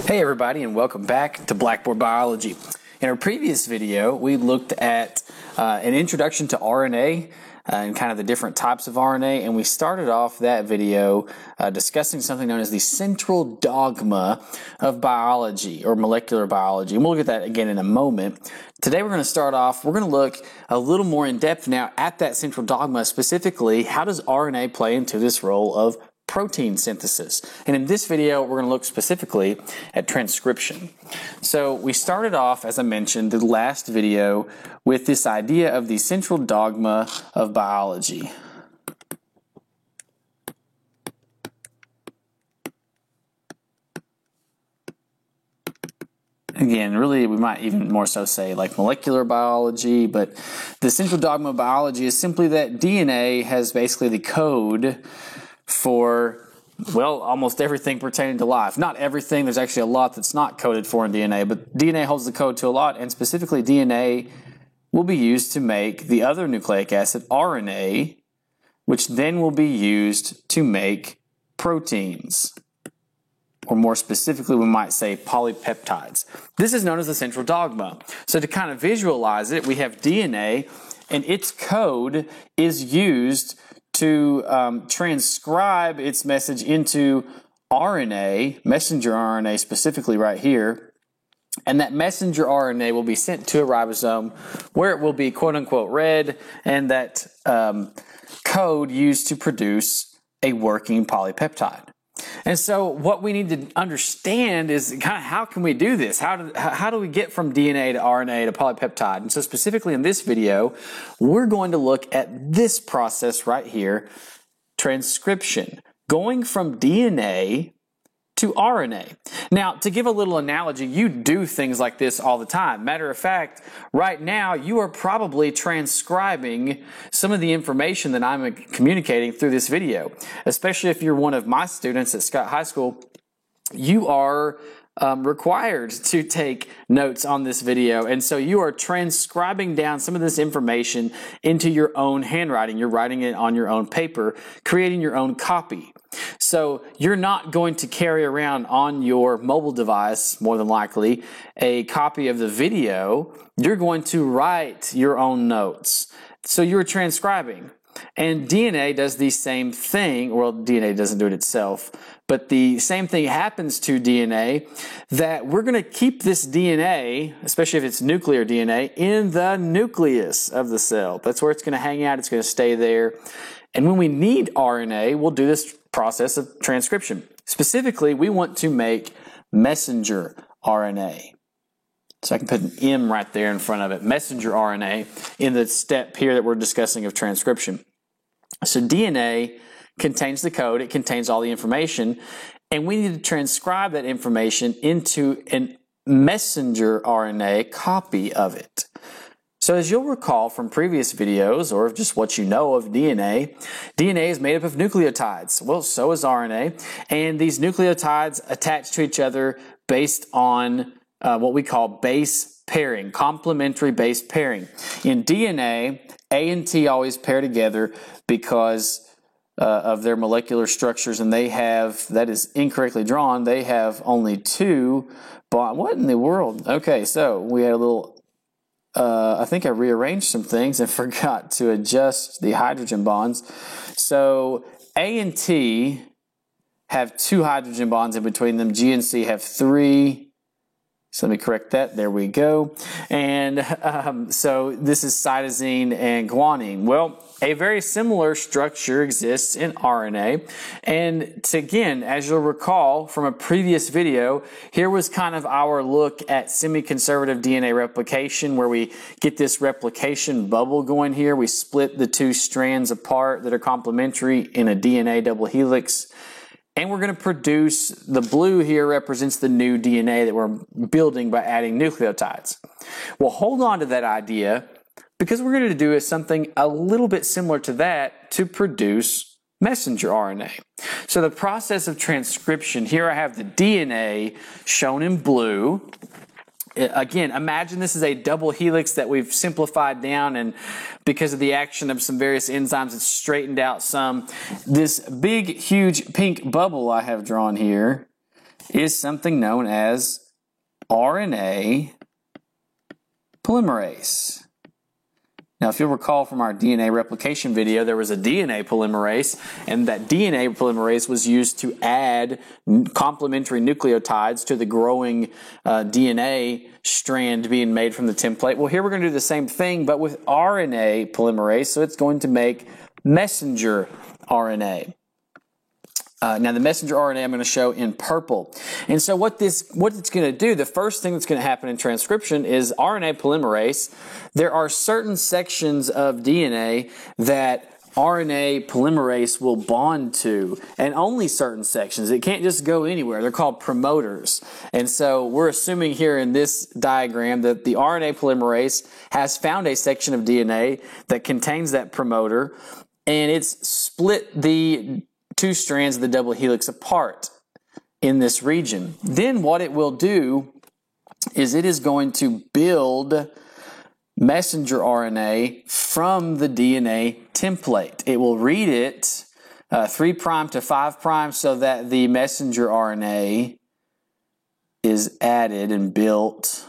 Hey everybody, and welcome back to Blackboard Biology. In our previous video, we looked at an introduction to RNA and kind of the different types of RNA, and we started off that video discussing something known as the central dogma of biology or molecular biology, and we'll look at that again in a moment. Today we're going to look a little more in depth now at that central dogma, specifically how does RNA play into this role of protein synthesis. And in this video, we're going to look specifically at transcription. So we started off, as I mentioned, the last video with this idea of the central dogma of biology. Again, really, we might even more so say like molecular biology, but the central dogma of biology is simply that DNA has basically the code for, well, almost everything pertaining to life. Not everything, there's actually a lot that's not coded for in DNA, but DNA holds the code to a lot, and specifically DNA will be used to make the other nucleic acid, RNA, which then will be used to make proteins. Or more specifically, we might say polypeptides. This is known as the central dogma. So to kind of visualize it, we have DNA, and its code is used to transcribe its message into RNA, messenger RNA specifically right here, and that messenger RNA will be sent to a ribosome where it will be quote-unquote read, and that code used to produce a working polypeptide. And so what we need to understand is kind of how can we do this? How do we get from DNA to RNA to polypeptide? And so specifically in this video, we're going to look at this process right here, transcription, going from DNA to RNA. Now, to give a little analogy, you do things like this all the time. Matter of fact, right now, you are probably transcribing some of the information that I'm communicating through this video. Especially if you're one of my students at Scott High School, you are required to take notes on this video, and so you are transcribing down some of this information into your own handwriting. You're writing it on your own paper, creating your own copy. So you're not going to carry around on your mobile device, more than likely, a copy of the video. You're going to write your own notes. So you're transcribing. And DNA does the same thing. Well, DNA doesn't do it itself, but the same thing happens to DNA, that we're going to keep this DNA, especially if it's nuclear DNA, in the nucleus of the cell. That's where it's going to hang out. It's going to stay there. And when we need RNA, we'll do this process of transcription. Specifically, we want to make messenger RNA. So I can put an M right there in front of it, messenger RNA, in the step here that we're discussing of transcription. So DNA contains the code, it contains all the information, and we need to transcribe that information into a messenger RNA copy of it. So as you'll recall from previous videos, or just what you know of DNA, DNA is made up of nucleotides. Well, so is RNA, and these nucleotides attach to each other based on what we call base pairing, complementary base pairing. In DNA, A and T always pair together because of their molecular structures, and they have, that is incorrectly drawn, they have only two bonds. What in the world? Okay, so we had a little, I think I rearranged some things and forgot to adjust the hydrogen bonds. So A and T have two hydrogen bonds in between them. G and C have three. So let me correct that. There we go. And so this is cytosine and guanine. Well, a very similar structure exists in RNA. And again, as you'll recall from a previous video, here was kind of our look at semi-conservative DNA replication, where we get this replication bubble going here. We split the two strands apart that are complementary in a DNA double helix. And we're going to produce, the blue here represents the new DNA that we're building by adding nucleotides. Well, hold on to that idea, because we're going to do something a little bit similar to that to produce messenger RNA. So the process of transcription, here I have the DNA shown in blue. Again, imagine this is a double helix that we've simplified down, and because of the action of some various enzymes, it's straightened out some. This big, huge pink bubble I have drawn here is something known as RNA polymerase. Now, if you'll recall from our DNA replication video, there was a DNA polymerase, and that DNA polymerase was used to add complementary nucleotides to the growing DNA strand being made from the template. Well, here we're going to do the same thing, but with RNA polymerase, so it's going to make messenger RNA. Now, the messenger RNA I'm going to show in purple. And so what it's going to do, the first thing that's going to happen in transcription is RNA polymerase. There are certain sections of DNA that RNA polymerase will bond to, and only certain sections. It can't just go anywhere. They're called promoters. And so we're assuming here in this diagram that the RNA polymerase has found a section of DNA that contains that promoter, and it's split the two strands of the double helix apart in this region. Then what it will do is it is going to build messenger RNA from the DNA template. It will read it 3' to 5' so that the messenger RNA is added and built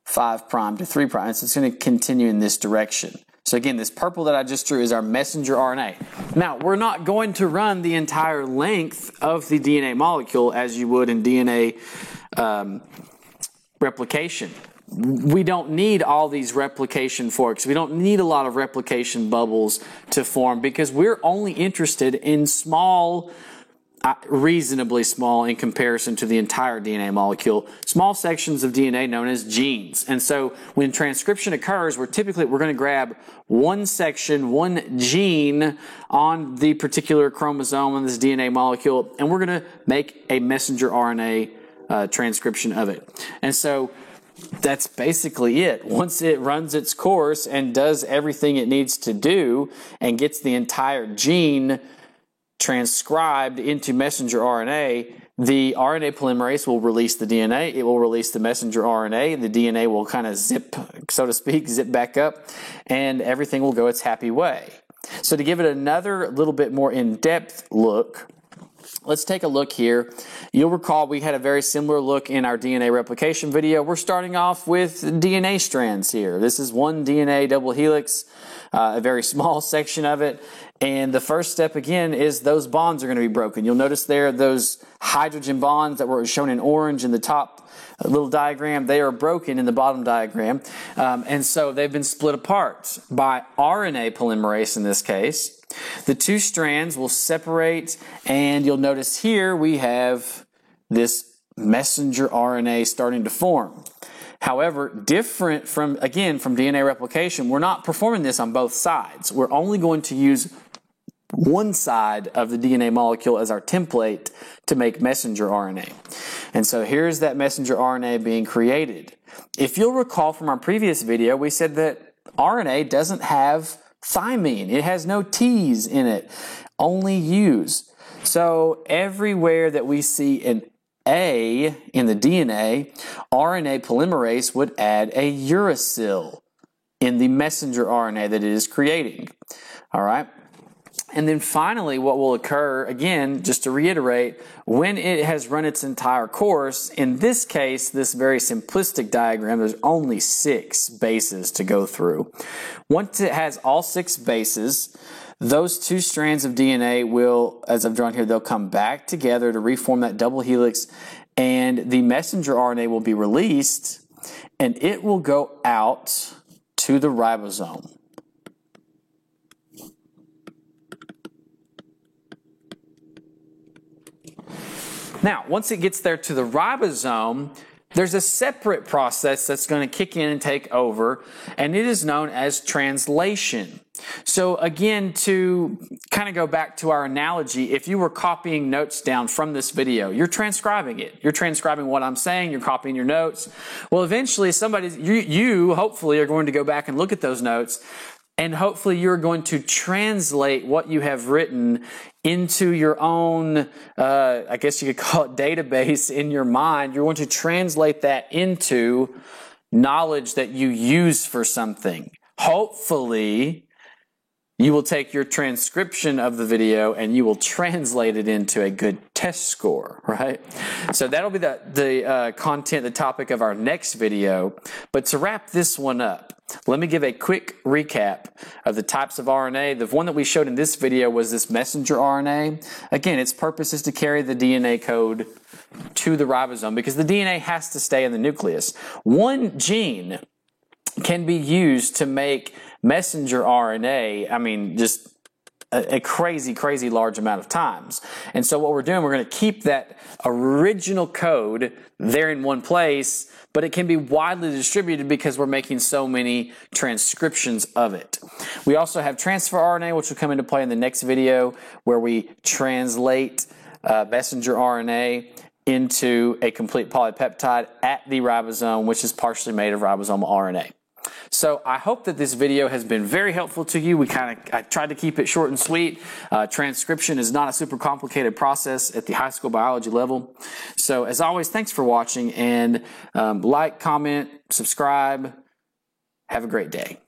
5' to 3'. So it's going to continue in this direction. So again, this purple that I just drew is our messenger RNA. Now, we're not going to run the entire length of the DNA molecule as you would in DNA replication. We don't need all these replication forks. We don't need a lot of replication bubbles to form because we're only interested in small, reasonably small in comparison to the entire DNA molecule, small sections of DNA known as genes. And so when transcription occurs, we're going to grab one section, one gene on the particular chromosome on this DNA molecule, and we're going to make a messenger RNA transcription of it. And so that's basically it. Once it runs its course and does everything it needs to do and gets the entire gene transcribed into messenger RNA, the RNA polymerase will release the DNA. It will release the messenger RNA. The DNA will kind of zip, so to speak, zip back up, and everything will go its happy way. So to give it another little bit more in-depth look, let's take a look here. You'll recall we had a very similar look in our DNA replication video. We're starting off with DNA strands here. This is one DNA double helix, a very small section of it. And the first step, again, is those bonds are going to be broken. You'll notice there those hydrogen bonds that were shown in orange in the top little diagram, they are broken in the bottom diagram. And so they've been split apart by RNA polymerase in this case. The two strands will separate, and you'll notice here we have this messenger RNA starting to form. However, different from DNA replication, we're not performing this on both sides. We're only going to use one side of the DNA molecule as our template to make messenger RNA. And so here's that messenger RNA being created. If you'll recall from our previous video, we said that RNA doesn't have thymine. It has no T's in it, only U's. So everywhere that we see an A in the DNA, RNA polymerase would add a uracil in the messenger RNA that it is creating. All right. And then finally, what will occur, again, just to reiterate, when it has run its entire course, in this case, this very simplistic diagram, there's only 6 bases to go through. Once it has all 6 bases, those two strands of DNA will, as I've drawn here, they'll come back together to reform that double helix, and the messenger RNA will be released, and it will go out to the ribosome. Now, once it gets there to the ribosome, there's a separate process that's going to kick in and take over, and it is known as translation. So again, to kind of go back to our analogy, if you were copying notes down from this video, you're transcribing it. You're transcribing what I'm saying, you're copying your notes. Well, eventually you hopefully are going to go back and look at those notes, and hopefully you're going to translate what you have written into your own, I guess you could call it database in your mind. You're going to translate that into knowledge that you use for something. Hopefully, you will take your transcription of the video and you will translate it into a good test score, right? So that'll be the content, the topic of our next video. But to wrap this one up, let me give a quick recap of the types of RNA. The one that we showed in this video was this messenger RNA. Again, its purpose is to carry the DNA code to the ribosome because the DNA has to stay in the nucleus. One gene can be used to make messenger RNA, I mean, just a crazy, crazy large amount of times. And so what we're doing, we're going to keep that original code there in one place, but it can be widely distributed because we're making so many transcriptions of it. We also have transfer RNA, which will come into play in the next video, where we translate messenger RNA into a complete polypeptide at the ribosome, which is partially made of ribosomal RNA. So I hope that this video has been very helpful to you. I tried to keep it short and sweet. Transcription is not a super complicated process at the high school biology level. So as always, thanks for watching, and like, comment, subscribe. Have a great day.